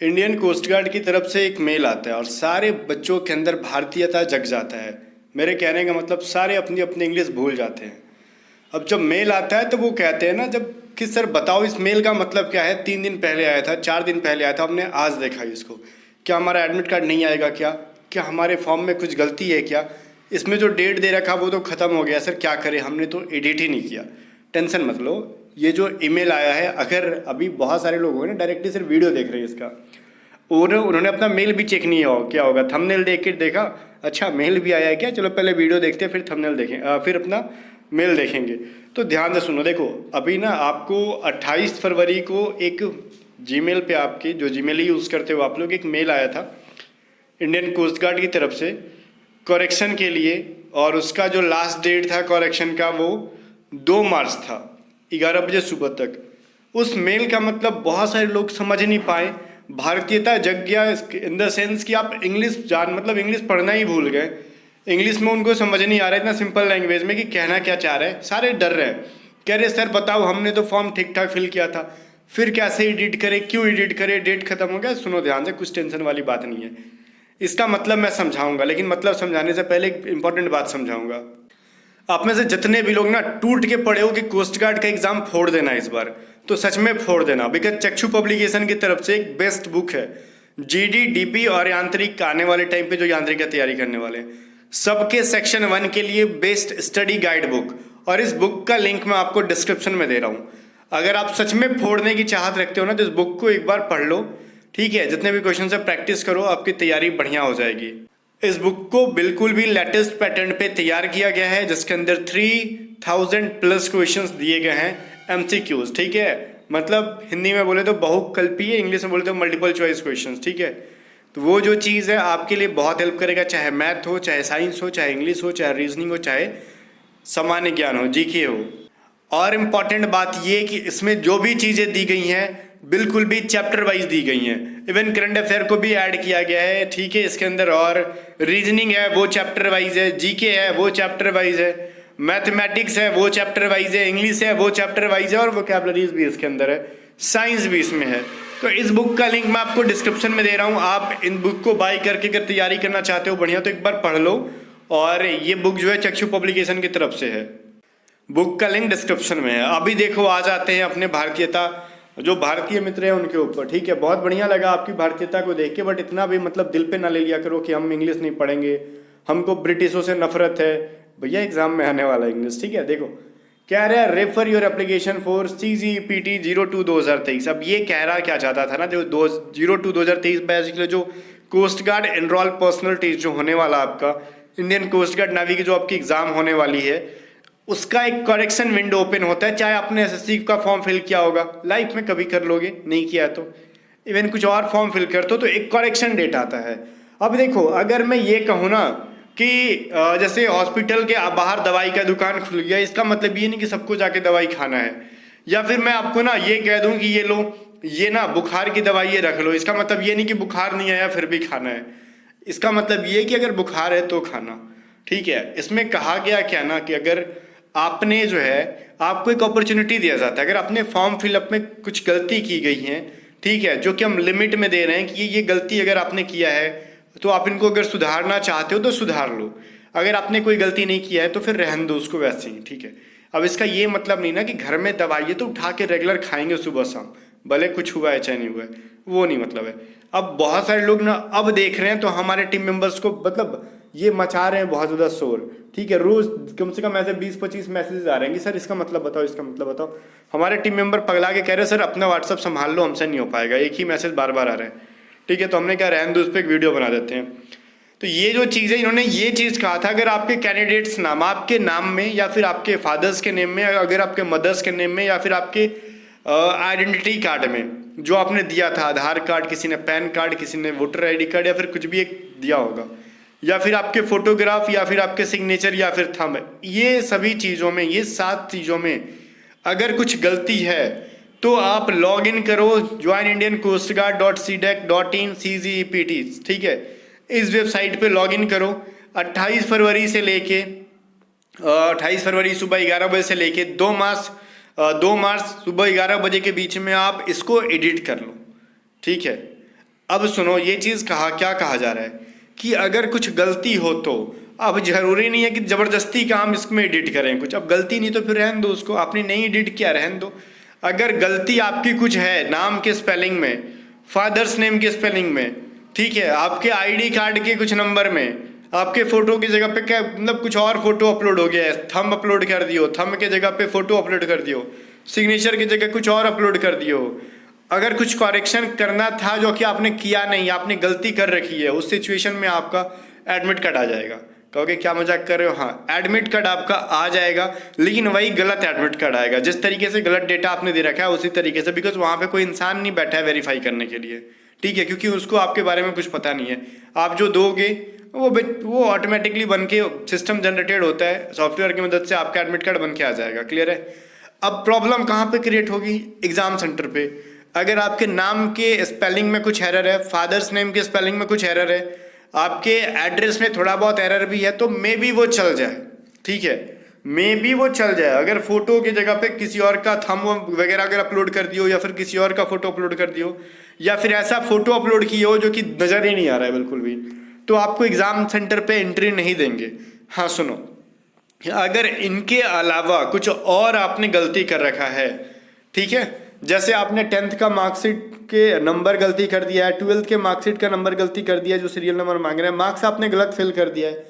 Indian coast guard की तरफ से एक मेल आता है और सारे बच्चों के अंदर भारतीयता जग जाता है। मेरे कहने का मतलब सारे अपनी अपनी इंग्लिश भूल जाते हैं। अब जब मेल आता है तो वो कहते हैं ना, जब कि सर बताओ इस मेल का मतलब क्या है। 3 दिन पहले आया था, 4 दिन पहले आया था, हमने आज देखा इसको। क्या हमारा एडमिट कार्ड नहीं आएगा? क्या हमारे फॉर्म में कुछ गलती है क्या? इसमें जो डेट दे रखा वो तो ख़त्म हो गया सर, क्या करें, हमने तो एडिट ही नहीं किया। टेंशन मत लो, ये जो ईमेल आया है, अगर अभी बहुत सारे लोग होंगे ना डायरेक्टली सिर्फ वीडियो देख रहे हैं इसका, और उन्होंने अपना मेल भी चेक नहीं किया होगा, थंबनेल देख के देखा अच्छा मेल भी आया है क्या, चलो पहले वीडियो देखते हैं फिर थंबनेल देखें, फिर अपना मेल देखेंगे। तो ध्यान से सुनो, देखो अभी ना आपको 28 फरवरी को एक जीमेल पे, आपके जो जीमेल ही यूज़ करते हो आप लोग, एक मेल आया था इंडियन कोस्ट गार्ड की तरफ से करेक्शन के लिए, और उसका जो लास्ट डेट था करेक्शन का वो 2 मार्च था, 11 बजे सुबह तक। उस मेल का मतलब बहुत सारे लोग समझ नहीं पाए। भारतीयता जग गया इन द सेंस कि आप इंग्लिश मतलब इंग्लिश पढ़ना ही भूल गए। इंग्लिश में उनको समझ नहीं आ रहा है इतना सिंपल लैंग्वेज में कि कहना क्या चाह रहे हैं। सारे डर रहे हैं, कह रहे सर बताओ हमने तो फॉर्म ठीक ठाक फिल किया था, फिर कैसे एडिट करें, क्यों एडिट करें, डेट खत्म हो गया। सुनो ध्यान से, कुछ टेंशन वाली बात नहीं है। इसका मतलब मैं समझाऊंगा, लेकिन मतलब समझाने से पहले एक इंपॉर्टेंट बात समझाऊंगा। आप में से जितने भी लोग ना टूट के पड़े हो कि कोस्ट गार्ड का एग्जाम फोड़ देना इस बार, तो सच में फोड़ देना। बिकॉज चक्षु पब्लिकेशन की तरफ से एक बेस्ट बुक है, जीडी डीपी और यांत्रिक आने वाले टाइम पे जो यांत्रिक की तैयारी करने वाले हैं, सबके सेक्शन 1 के लिए बेस्ट स्टडी गाइड बुक। और इस बुक का लिंक मैं आपको डिस्क्रिप्शन में दे रहा हूँ। अगर आप सच में फोड़ने की चाहत रखते हो ना, तो इस बुक को एक बार पढ़ लो, ठीक है। जितने भी क्वेश्चन से प्रैक्टिस करो, आपकी तैयारी बढ़िया हो जाएगी। इस बुक को बिल्कुल भी लेटेस्ट पैटर्न पे तैयार किया गया है, जिसके अंदर 3000 प्लस क्वेश्चंस दिए गए हैं, एमसीक्यूज, ठीक है। मतलब हिंदी में बोले तो बहुकल्पीय, इंग्लिश में बोले तो मल्टीपल चॉइस क्वेश्चंस, ठीक है। तो वो जो चीज़ है आपके लिए बहुत हेल्प करेगा, चाहे मैथ हो, चाहे साइंस हो, चाहे इंग्लिश हो, चाहे रीजनिंग हो, चाहे सामान्य ज्ञान हो, जीके हो। और इम्पॉर्टेंट बात ये कि इसमें जो भी चीज़ें दी गई हैं बिल्कुल भी चैप्टर वाइज दी गई हैं। इवन करंट अफेयर को भी ऐड किया गया है, ठीक है, इसके अंदर। और रीजनिंग है वो चैप्टर वाइज है, जीके है वो चैप्टर वाइज है, मैथमेटिक्स है वो चैप्टर वाइज है, इंग्लिश है वो चैप्टर वाइज है, और वोकैबुलरीज भी इसके अंदर है, साइंस भी इसमें है। तो इस बुक का लिंक मैं आपको डिस्क्रिप्शन में दे रहा हूँ। आप इन बुक को बाई करके अगर तैयारी करना चाहते हो बढ़िया, तो एक बार पढ़ लो। और ये बुक जो है चक्षु पब्लिकेशन की तरफ से है, बुक का लिंक डिस्क्रिप्शन में है। अभी देखो आ जाते हैं अपने भारतीयता, जो भारतीय मित्र हैं उनके ऊपर, ठीक है। बहुत बढ़िया लगा आपकी भारतीयता को देख के, बट इतना भी मतलब दिल पे ना ले लिया करो कि हम इंग्लिश नहीं पढ़ेंगे, हमको ब्रिटिशों से नफरत है। भैया एग्जाम में आने वाला इंग्लिश, ठीक है। देखो कह रहा है refer your application for CGPT 02 2023। अब ये कह रहा क्या चाहता था ना, जो 02 2023 बेसिकली जो coast guard enrol personnel test जो होने वाला आपका, इंडियन कोस्ट गार्ड नावी की जो आपकी एग्जाम होने वाली है, उसका एक करेक्शन विंडो ओपन होता है। चाहे आपने एसएससी का फॉर्म फिल किया होगा, लाइफ में कभी कर लोगे, नहीं किया तो इवन कुछ और फॉर्म फिल करते हो, तो एक करेक्शन डेट आता है। अब देखो अगर मैं ये कहूँ ना कि जैसे हॉस्पिटल के बाहर दवाई का दुकान खुल गया, इसका मतलब ये नहीं कि सबको जाके दवाई खाना है। या फिर मैं आपको ना ये कह दूं कि ये लो, ये ना बुखार की दवाई ये रख लो, इसका मतलब ये नहीं कि बुखार नहीं आया फिर भी खाना है। इसका मतलब ये कि अगर बुखार है तो खाना, ठीक है। इसमें कहा गया क्या ना कि अगर आपने जो है, आपको एक अपॉर्चुनिटी दिया जाता है, अगर अपने फॉर्म फिलअप में कुछ गलती की गई है, ठीक है, जो कि हम लिमिट में दे रहे हैं कि ये गलती अगर आपने किया है तो आप इनको अगर सुधारना चाहते हो तो सुधार लो। अगर आपने कोई गलती नहीं किया है तो फिर रहने दो उसको वैसे ही, ठीक है। अब इसका ये मतलब नहीं ना कि घर में दवाई है तो उठा के रेगुलर खाएंगे सुबह शाम, भले कुछ हुआ है चाहे नहीं हुआ है, वो नहीं मतलब है। अब बहुत सारे लोग ना अब देख रहे हैं, तो हमारे टीम मेंबर्स को मतलब ये मचा रहे हैं बहुत ज़्यादा शोर, ठीक है। रोज कम से कम ऐसे 20-25 मैसेजेस आ रहे हैं कि सर इसका मतलब बताओ, इसका मतलब बताओ। हमारे टीम मेंबर पगला के कह रहे हैं सर अपना व्हाट्सअप संभाल लो, हमसे नहीं हो पाएगा, एक ही मैसेज बार बार आ रहे हैं, ठीक है। तो हमने कहा रहने दो, उस पर एक वीडियो बना देते हैं। तो ये जो चीज़ है, इन्होंने ये चीज़ कहा था, अगर आपके कैंडिडेट्स नाम आपके नाम में, या फिर आपके फादर्स के नेम में, अगर आपके मदर्स के नेम में, या फिर आपके आइडेंटिटी कार्ड में जो आपने दिया था, आधार कार्ड, किसी ने पैन कार्ड, किसी ने वोटर ID कार्ड, या फिर कुछ भी एक दिया होगा, या फिर आपके फोटोग्राफ, या फिर आपके सिग्नेचर, या फिर थंब, ये सभी चीज़ों में, ये 7 चीज़ों में अगर कुछ गलती है तो आप लॉग इन करो joinindiancoastguard.cdec.in CGEPT, ठीक है। इस वेबसाइट पे लॉग इन करो। 28 फरवरी से लेके 28 फरवरी सुबह 11 बजे से लेके 2 मार्च सुबह 11 बजे के बीच में आप इसको एडिट कर लो, ठीक है। अब सुनो, ये चीज़ क्या कहा जा रहा है कि अगर कुछ गलती हो तो अब जरूरी नहीं है कि जबरदस्ती का हम इसमें एडिट करें कुछ। अब गलती नहीं तो फिर रहने दो उसको, आपने नहीं एडिट किया रहने दो। अगर गलती आपकी कुछ है नाम के स्पेलिंग में, फादर्स नेम के स्पेलिंग में, ठीक है, आपके आईडी कार्ड के कुछ नंबर में, आपके फोटो की जगह पे क्या मतलब कुछ और फोटो अपलोड हो गया है, थंब अपलोड कर दियो, थंब के जगह पे फोटो अपलोड कर दियो, सिग्नेचर की जगह कुछ और अपलोड कर दियो, अगर कुछ करेक्शन करना था जो कि आपने किया नहीं, आपने गलती कर रखी है, उस सिचुएशन में आपका एडमिट कार्ड आ जाएगा। कहोगे क्या मजाक कर रहे हो? हाँ, एडमिट कार्ड आपका आ जाएगा, लेकिन वही गलत एडमिट कार्ड आएगा। जिस तरीके से गलत डेटा आपने दे रखा है उसी तरीके से, बिकॉज वहाँ पे कोई इंसान नहीं बैठा है वेरीफाई करने के लिए, ठीक है, क्योंकि उसको आपके बारे में कुछ पता नहीं है। आप जो दोगे वो ऑटोमेटिकली बन के सिस्टम जनरेटेड होता है, सॉफ्टवेयर की मदद से आपका एडमिट कार्ड बन के आ जाएगा। क्लियर है? अब प्रॉब्लम कहाँ पे क्रिएट होगी? एग्जाम सेंटर पे। अगर आपके नाम के स्पेलिंग में कुछ एरर है, फादर्स नेम के स्पेलिंग में कुछ एरर है, आपके एड्रेस में थोड़ा बहुत एरर भी है, तो मे बी वो चल जाए, ठीक है, मे बी वो चल जाए। अगर फोटो की जगह पे किसी और का थंब वगैरह अगर अपलोड कर दियो, या फिर किसी और का फोटो अपलोड कर दियो, या फिर ऐसा फोटो अपलोड किए हो जो कि नजर ही नहीं आ रहा है बिल्कुल भी, तो आपको एग्जाम सेंटर पे एंट्री नहीं देंगे। हाँ सुनो, अगर इनके अलावा कुछ और आपने गलती कर रखा है, ठीक है, जैसे आपने 10th का मार्कशीट के नंबर गलती कर दिया है, 12th के मार्कशीट का नंबर गलती कर दिया है, जो सीरियल नंबर मांग रहे हैं, मार्क्स आपने गलत फिल कर दिया है,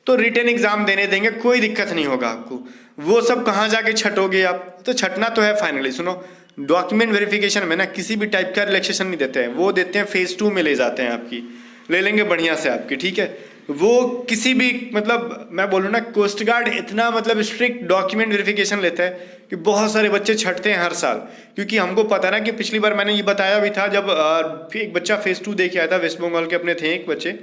तो रिटर्न एग्जाम देने देंगे, कोई दिक्कत नहीं होगा आपको। वो सब कहाँ जाके छटोगे आप? तो छटना तो है फाइनली। सुनो, डॉक्यूमेंट वेरिफिकेशन में ना किसी भी टाइप का रिलैक्सेशन नहीं देते हैं, वो देते हैं फेज 2 में ले जाते हैं, आपकी ले लेंगे बढ़िया से आपकी, ठीक है। वो किसी भी मतलब मैं बोलूँ ना, कोस्ट गार्ड इतना मतलब स्ट्रिक्ट डॉक्यूमेंट वेरिफिकेशन लेता है कि बहुत सारे बच्चे छटते हैं हर साल, क्योंकि हमको पता ना कि पिछली बार मैंने ये बताया भी था, जब एक बच्चा फेज 2 दे के आया था, वेस्ट बंगाल के अपने थे एक बच्चे,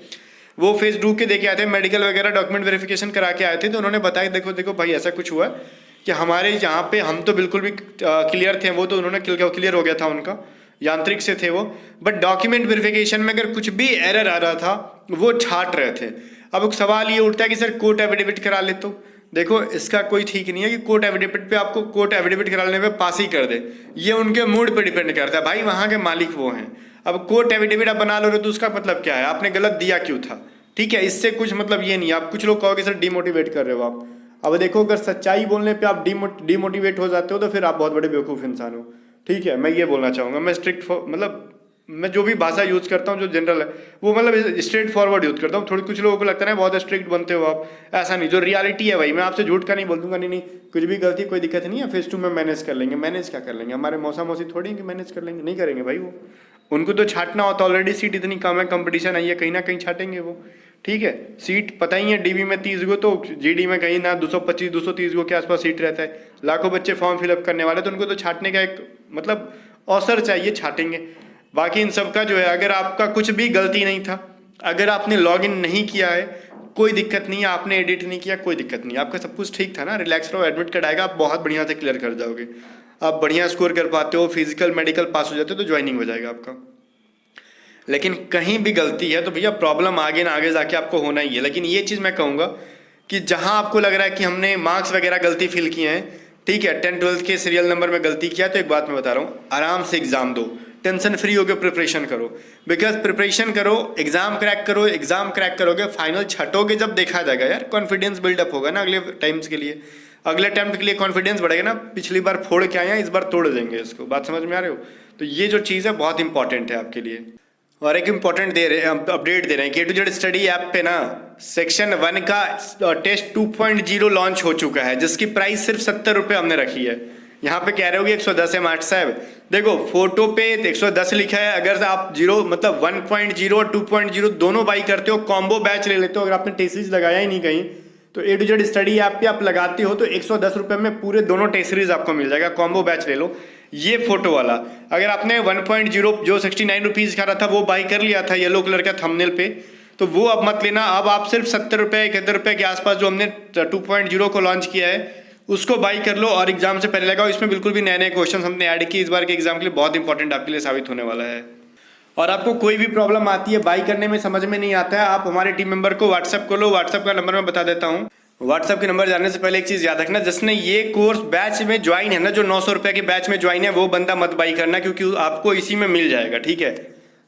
वो फेज 2 के दे के आए थे, मेडिकल वगैरह डॉक्यूमेंट वेरिफिकेशन करा के आए थे, तो उन्होंने बताया देखो देखो भाई ऐसा कुछ हुआ कि हमारे यहाँ पे हम तो बिल्कुल भी क्लियर थे, वो तो उन्होंने क्लियर हो गया था उनका, यांत्रिक से थे वो, बट डॉक्यूमेंट वेरिफिकेशन में अगर कुछ भी एरर आ रहा था वो छाट रहे थे। अब एक सवाल ये उठता है कि सर कोर्ट एफिडेविट करा ले, तो देखो इसका कोई ठीक नहीं है कि कोर्ट एफिडेविट पे आपको कोर्ट एफिडेविट कराने पे पास ही कर दे, ये उनके मूड पे डिपेंड करता है भाई, वहाँ के मालिक वो हैं। अब कोर्ट एफिडेविट आप बना लो तो उसका मतलब क्या है? आपने गलत दिया क्यों था? ठीक है, इससे कुछ मतलब ये नहीं। आप कुछ लोग कहोगे सर डिमोटिवेट कर रहे हो आप, अब देखो अगर सच्चाई बोलने पे आप डिमोटिवेट हो जाते हो तो फिर आप बहुत बड़े बेवकूफ़ इंसान हो, ठीक है। मैं ये बोलना चाहूँगा, मैं स्ट्रिक्ट मतलब मैं जो भी भाषा यूज़ करता हूँ जो जनरल है वो मतलब स्ट्रेट फॉरवर्ड यूज़ करता हूँ। थोड़ी कुछ लोगों को लगता है ना बहुत स्ट्रिक्ट बनते हो आप, ऐसा नहीं, जो रियलिटी है भाई, मैं आपसे झूठ का नहीं बोल दूंगा, नहीं नहीं कुछ भी गलती कोई दिक्कत नहीं है, फेज 2 में मैनेज कर लेंगे। मैनेज क्या कर लेंगे? हमारे मौसा मौसी थोड़ी हैं कि मैनेज कर लेंगे, नहीं करेंगे भाई वो, उनको तो छाटना होता, ऑलरेडी सीट इतनी कम है, कंपटीशन आई है, कहीं ना कहीं छाटेंगे वो, ठीक है। सीट पता ही है डीबी में 30 गो, तो जीडी में कहीं ना 225 230 गो के आसपास सीट रहता है, लाखों बच्चे फॉर्म फिलअप करने वाले, तो उनको तो छाटने का एक मतलब अवसर चाहिए, छाटेंगे। बाकी इन सब का जो है, अगर आपका कुछ भी गलती नहीं था, अगर आपने लॉगिन नहीं किया है कोई दिक्कत नहीं है, आपने एडिट नहीं किया कोई दिक्कत नहीं, आपका सब कुछ ठीक था ना, रिलैक्स रहो, एडमिट कार्ड आएगा, आप बहुत बढ़िया से क्लियर कर जाओगे, आप बढ़िया स्कोर कर पाते हो, फिजिकल मेडिकल पास हो जाते हो तो ज्वाइनिंग हो जाएगा आपका। लेकिन कहीं भी गलती है तो भैया प्रॉब्लम आगे ना आगे जाके आपको होना ही है। लेकिन ये चीज़ मैं कहूँगा कि जहाँ आपको लग रहा है कि हमने मार्क्स वगैरह गलती फिल किए हैं, ठीक है, 10 12 के सीरियल नंबर में गलती किया, तो एक बात मैं बता रहा हूँ, आराम से एग्जाम दो, टेंशन फ्री होकर प्रिपरेशन करो, बिकॉज प्रिपरेशन करो, एग्जाम क्रैक करो, एग्जाम क्रैक करोगे, फाइनल छटोगे जब देखा जाएगा यार, कॉन्फिडेंस बिल्डअप होगा ना अगले टाइम्स के लिए, अगले अटेम्प्ट के लिए कॉन्फिडेंस बढ़ेगा ना, पिछली बार फोड़ के आए हैं इस बार तोड़ देंगे इसको, बात समझ में आ रहे हो? तो ये जो चीज़ है बहुत इंपॉर्टेंट है आपके लिए। और एक इम्पॉर्टेंट अपडेट दे रहे हैं कि A to Z study app पे ना सेक्शन 1 का टेस्ट 2.0 लॉन्च हो चुका है, जिसकी प्राइस सिर्फ 70 रुपये हमने रखी है। यहाँ पे कह रहे हो कि 110 है मार्ट साहब, देखो फोटो पे 110 लिखा है, अगर आप 0 मतलब 1.0 और 2.0 दोनों बाई करते हो, कॉम्बो बैच ले लेते हो, अगर आपने टेस्ट सीरीज लगाया ही नहीं कहीं तो A to Z study app पे आप लगाते हो तो 110 रुपये में पूरे दोनों टेस्ट सीरीज आपको मिल जाएगा, कॉम्बो बैच ले लो। ये फोटो वाला अगर आपने 1.0 जो 69 रुपीज़ का रहा था वो बाई कर लिया था येलो कलर का थंबनेल पे, तो वो अब मत लेना, अब आप सिर्फ 70 रुपये 71 रुपये के आसपास जो हमने 2.0 को लॉन्च किया है उसको बाई कर लो और एग्जाम से पहले लगाओ। इसमें बिल्कुल भी नए नए क्वेश्चन हमने ऐड किए इस बार के एग्जाम के लिए, बहुत इंपॉर्टेंट आपके लिए साबित होने वाला है। और आपको कोई भी प्रॉब्लम आती है बाई करने में, समझ में नहीं आता है, आप हमारे टीम मेंबर को व्हाट्सअप कर लो, व्हाट्सअप का नंबर मैं बता देता हूँ। व्हाट्सअप के नंबर जानने से पहले एक चीज़ याद रखना, जिसने ये कोर्स बैच में ज्वाइन है ना, जो 900 रुपये के बैच में ज्वाइन है, वो बंदा मत बाई करना, क्योंकि आपको इसी में मिल जाएगा, ठीक है।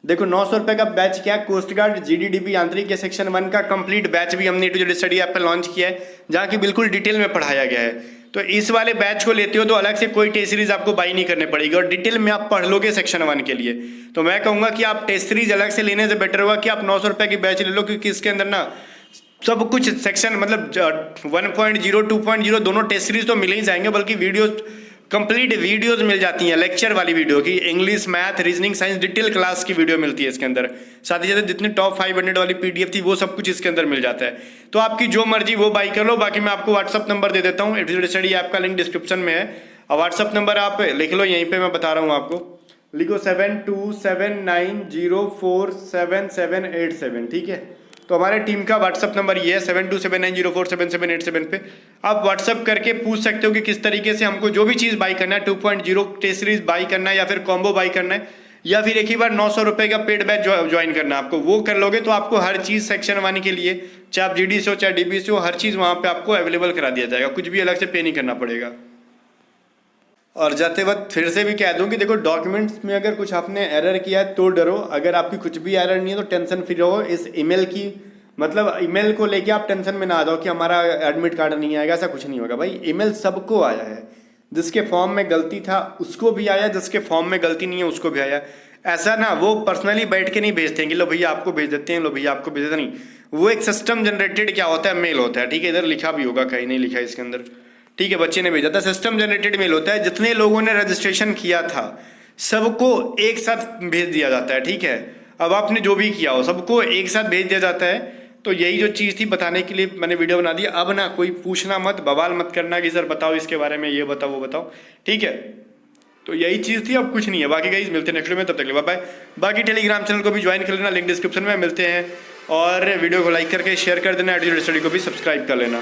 देखो 900 रुपये का बैच क्या है, कोस्ट गार्ड जीडीडीपी आंतरिक के सेक्शन 1 का कंप्लीट बैच भी हमने A to Z study app पर लॉन्च किया है, जहाँ की बिल्कुल डिटेल में पढ़ाया गया है। तो इस वाले बैच को लेते हो तो अलग से कोई टेस्ट सीरीज आपको बाई नहीं करनी पड़ेगी और डिटेल में आप पढ़ लोगे सेक्शन 1 के लिए। तो मैं कहूँगा कि आप टेस्ट सीरीज अलग से लेने से बेटर होगा कि आप 900 रुपये की बैच ले लो, क्योंकि इसके अंदर ना सब कुछ सेक्शन मतलब 1.0 2.0 दोनों टेस्ट सीरीज तो मिल ही जाएंगे, बल्कि वीडियो कंप्लीट वीडियोस मिल जाती हैं, लेक्चर वाली वीडियो की, English math reasoning science detail class की वीडियो मिलती है इसके अंदर। साथ ही साथ जितनी टॉप 500 वाली पीडीएफ थी वो सब कुछ इसके अंदर मिल जाता है। तो आपकी जो मर्जी वो बाई कर लो। बाकी मैं आपको व्हाट्सअप नंबर दे देता हूँ, A to Z study app का लिंक डिस्क्रिप्शन में है, और व्हाट्सअप नंबर आप लिख लो, यहीं पर मैं बता रहा हूँ आपको, लिखो 7279047787, ठीक है। तो हमारे टीम का व्हाट्सअप नंबर ये है 7279047787 पे आप व्हाट्सअप करके पूछ सकते हो कि किस तरीके से हमको जो भी चीज़ बाई करना है, 2.0 टेस्ट सीरीज बाई करना है या फिर कॉम्बो बाई करना है, या फिर एक ही बार 900 रुपये का पेड बैच ज्वाइन करना है आपको, वो कर लोगे तो आपको हर चीज़ सेक्शन 1 के लिए, चाहे आप जीडी से हो चाहे डीबी से हो, हर चीज़ वहाँ पर आपको अवेलेबल करा दिया जाएगा, कुछ भी अलग से पे नहीं करना पड़ेगा। और जाते वक्त फिर से भी कह दूं कि देखो डॉक्यूमेंट्स में अगर कुछ आपने एरर किया है तो डरो, अगर आपकी कुछ भी एरर नहीं है तो टेंशन फ्री रहो। इस ईमेल की मतलब ईमेल को लेके आप टेंशन में ना आ जाओ कि हमारा एडमिट कार्ड नहीं आएगा, ऐसा कुछ नहीं होगा भाई। ईमेल सबको आया है, जिसके फॉर्म में गलती था उसको भी आया, जिसके फॉर्म में गलती नहीं है उसको भी आया। ऐसा ना वो पर्सनली बैठ के नहीं भेजते हैं कि लो भैया आपको भेज देते हैं, लो भैया आपको भेज देते नहीं, वो एक सिस्टम जनरेटेड क्या होता है, मेल होता है, ठीक है। इधर लिखा भी होगा, कहीं नहीं लिखा है इसके अंदर, ठीक है, बच्चे ने भेजा था, सिस्टम जनरेटेड मेल होता है। जितने लोगों ने रजिस्ट्रेशन किया था सबको एक साथ भेज दिया जाता है, ठीक है। अब आपने जो भी किया हो सबको एक साथ भेज दिया जाता है। तो यही जो चीज़ थी बताने के लिए मैंने वीडियो बना दी। अब ना कोई पूछना मत, बवाल मत करना कि सर बताओ इसके बारे में, ये बताओ वो बताओ, ठीक है। तो यही चीज़ थी, अब कुछ नहीं है। बाकी गाइस मिलते हैं नेक्स्ट वीडियो में, तब तक बाय बाय। बाकी टेलीग्राम चैनल को भी ज्वाइन कर लेना, लिंक डिस्क्रिप्शन में मिलते हैं, और वीडियो को लाइक करके शेयर कर देना, A to Z स्टडी को भी सब्सक्राइब कर लेना।